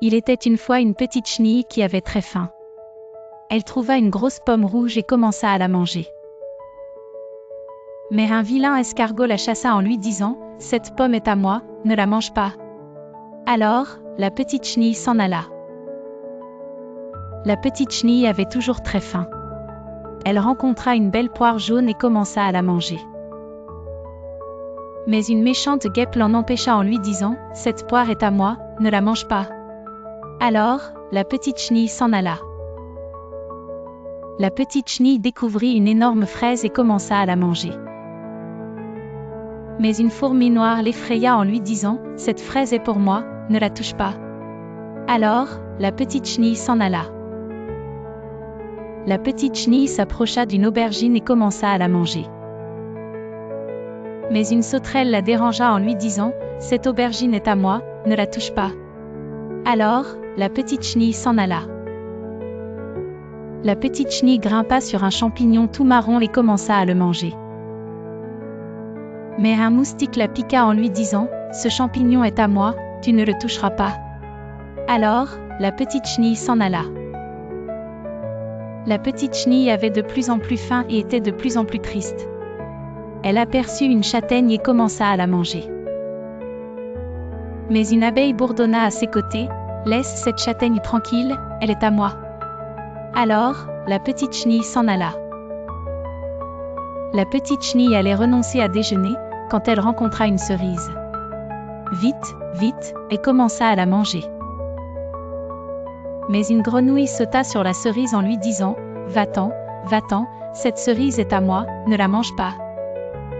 Il était une fois une petite chenille qui avait très faim. Elle trouva une grosse pomme rouge et commença à la manger. Mais un vilain escargot la chassa en lui disant « Cette pomme est à moi, ne la mange pas ». Alors, la petite chenille s'en alla. La petite chenille avait toujours très faim. Elle rencontra une belle poire jaune et commença à la manger. Mais une méchante guêpe l'en empêcha en lui disant « Cette poire est à moi, ne la mange pas ». Alors, la petite chenille s'en alla. La petite chenille découvrit une énorme fraise et commença à la manger. Mais une fourmi noire l'effraya en lui disant « Cette fraise est pour moi, ne la touche pas ». Alors, la petite chenille s'en alla. La petite chenille s'approcha d'une aubergine et commença à la manger. Mais une sauterelle la dérangea en lui disant « Cette aubergine est à moi, ne la touche pas ». Alors, la petite chenille s'en alla. La petite chenille grimpa sur un champignon tout marron et commença à le manger. Mais un moustique la piqua en lui disant « Ce champignon est à moi, tu ne le toucheras pas ». Alors, la petite chenille s'en alla. La petite chenille avait de plus en plus faim et était de plus en plus triste. Elle aperçut une châtaigne et commença à la manger. Mais une abeille bourdonna à ses côtés « Laisse cette châtaigne tranquille, elle est à moi ». Alors, la petite chenille s'en alla. La petite chenille allait renoncer à déjeuner, quand elle rencontra une cerise. Vite, vite, et commença à la manger. Mais une grenouille sauta sur la cerise en lui disant « Va-t'en, va-t'en, cette cerise est à moi, ne la mange pas ».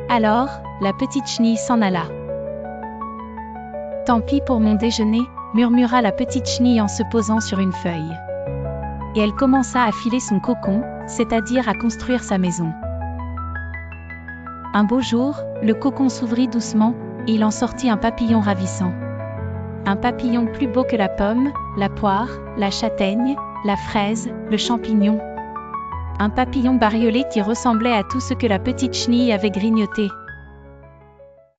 Alors, la petite chenille s'en alla. « Tant pis pour mon déjeuner », murmura la petite chenille en se posant sur une feuille. Et elle commença à filer son cocon, c'est-à-dire à construire sa maison. Un beau jour, le cocon s'ouvrit doucement, et il en sortit un papillon ravissant. Un papillon plus beau que la pomme, la poire, la châtaigne, la fraise, le champignon. Un papillon bariolé qui ressemblait à tout ce que la petite chenille avait grignoté.